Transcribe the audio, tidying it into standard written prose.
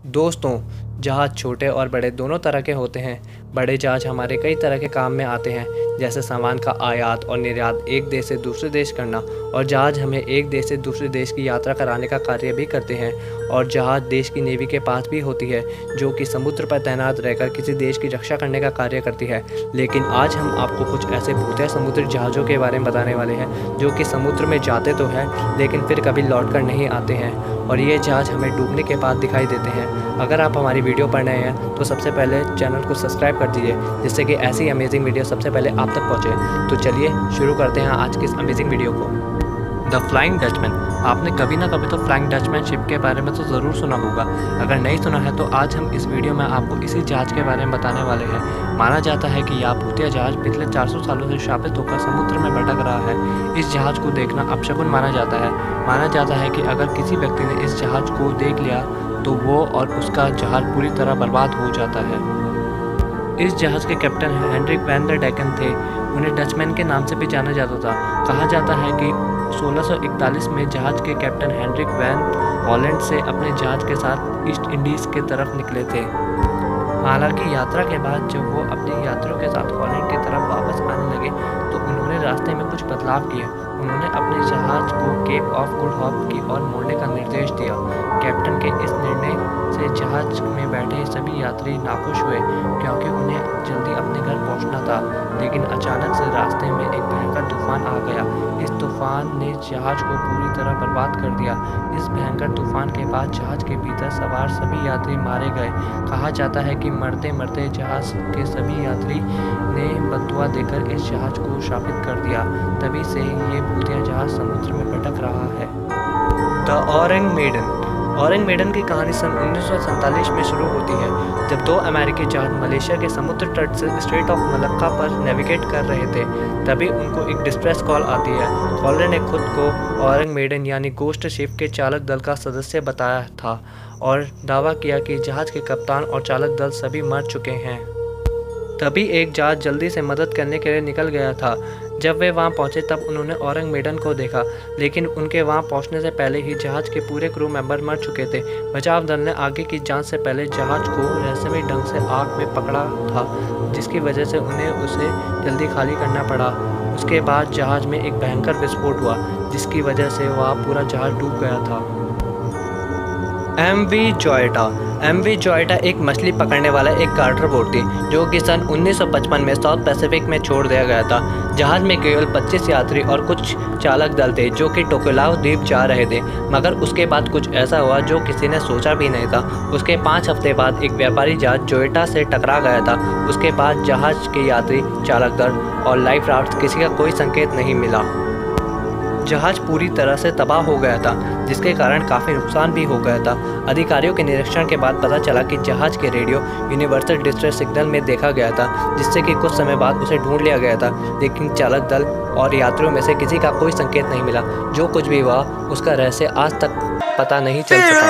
दोस्तों, जहाज़ छोटे और बड़े दोनों तरह के होते हैं। बड़े जहाज़ हमारे कई तरह के काम में आते हैं, जैसे सामान का आयात और निर्यात, एक देश से दूसरे देश करना। और जहाज़ हमें एक देश से दूसरे देश की यात्रा कराने का कार्य भी करते हैं। और जहाज़ देश की नेवी के पास भी होती है, जो कि समुद्र पर तैनात रहकर किसी देश की रक्षा करने का कार्य करती है। लेकिन आज हम आपको कुछ ऐसे भूतिया समुद्री जहाज़ों के बारे में बताने वाले हैं, जो कि समुद्र में जाते तो हैं, लेकिन फिर कभी लौट कर नहीं आते हैं। और ये जहाज़ हमें डूबने के बाद दिखाई देते हैं। अगर आप हमारी वीडियो पर नए हैं तो सबसे पहले चैनल को सब्सक्राइब कर दीजिए, जिससे कि ऐसी अमेजिंग वीडियो सबसे पहले आप तक पहुंचे। तो चलिए शुरू करते हैं आज की इस अमेजिंग वीडियो को। The flying Dutchman. आपने कभी ना कभी तो फ्लाइंग डचमैन शिप के बारे में तो ज़रूर सुना होगा। अगर नहीं सुना है तो आज हम इस वीडियो में आपको इसी जहाज़ के बारे में बताने वाले हैं। माना जाता है कि यह भूतिया जहाज़ पिछले 400 सालों से शापित होकर समुद्र में भटक रहा है। इस जहाज़ को देखना अपशकुन माना जाता है। माना जाता है कि अगर किसी व्यक्ति ने इस जहाज़ को देख लिया तो वो और उसका जहाज़ पूरी तरह बर्बाद हो जाता है। इस जहाज़ के captain Heinrich van der Deccan थे। उन्हें डचमैन के नाम से भी जाना जाता था। कहा जाता है कि 1641 में जहाज़ के कैप्टन हेनरिक वैन हॉलैंड से अपने जहाज़ के साथ ईस्ट इंडीज़ के तरफ निकले थे। हालांकि यात्रा के बाद जब वो अपने यात्रियों के साथ हॉलैंड की तरफ वापस आने लगे तो उन्होंने रास्ते में कुछ बदलाव किए। उन्होंने अपने जहाज़ को केप ऑफ गुड होप की ओर मोड़ने का निर्देश दिया। कैप्टन के इस निर्णय से जहाज़ में बैठे सभी यात्री नाखुश हुए, क्योंकि उन्हें जल्दी अपने घर पहुंचना था। लेकिन अचानक से रास्ते में एक भयंकर तूफान आ गया। इस तूफान ने जहाज़ को पूरी तरह बर्बाद कर दिया। इस भयंकर तूफान के बाद जहाज़ के भीतर सवार सभी यात्री मारे गए। कहा जाता है कि मरते मरते जहाज़ के सभी यात्री ने बददुआ देकर इस जहाज़ को शापित कर दिया। तभी से ये भूतिया जहाज़ समुद्र में भटक रहा है। The Aurang maiden. Aurang maiden की कहानी सन 1947 में शुरू होती है, जब दो अमेरिकी जहाज मलेशिया के समुद्र तट से स्ट्रेट ऑफ मलक्का पर नेविगेट कर रहे थे। तभी उनको एक डिस्ट्रेस कॉल आती है। कॉलर ने खुद को औरंग मेडन यानी गोस्ट शिप के चालक दल का सदस्य बताया था और दावा किया कि जहाज़ के कप्तान और चालक दल सभी मर चुके हैं। तभी एक जहाज़ जल्दी से मदद करने के लिए निकल गया था। जब वे वहां पहुंचे तब उन्होंने औरंग मेडन को देखा, लेकिन उनके वहां पहुंचने से पहले ही जहाज़ के पूरे क्रू मेंबर मर चुके थे। बचाव दल ने आगे की जांच से पहले जहाज़ को रहस्यमयी ढंग से आग में पकड़ा था, जिसकी वजह से उन्हें उसे जल्दी खाली करना पड़ा। उसके बाद जहाज़ में एक भयंकर विस्फोट हुआ, जिसकी वजह से वह पूरा जहाज़ डूब गया था। MV जोएटा। MV जोएटा एक मछली पकड़ने वाला एक कार्टर बोट थी, जो कि सन 1955 में साउथ पैसिफिक में छोड़ दिया गया था। जहाज़ में केवल 25 यात्री और कुछ चालक दल थे, जो कि टोकेलाव द्वीप जा रहे थे। मगर उसके बाद कुछ ऐसा हुआ जो किसी ने सोचा भी नहीं था। उसके 5 हफ्ते बाद एक व्यापारी जहाज़ जोएटा से टकरा गया था। उसके बाद जहाज़ के यात्री, चालक दल और लाइफ राफ्ट किसी का कोई संकेत नहीं मिला। जहाज़ पूरी तरह से तबाह हो गया था, जिसके कारण काफ़ी नुकसान भी हो गया था। अधिकारियों के निरीक्षण के बाद पता चला कि जहाज़ के रेडियो यूनिवर्सल डिस्ट्रेस सिग्नल में देखा गया था, जिससे कि कुछ समय बाद उसे ढूंढ लिया गया था। लेकिन चालक दल और यात्रियों में से किसी का कोई संकेत नहीं मिला। जो कुछ भी हुआ उसका रहस्य आज तक पता नहीं चल सका।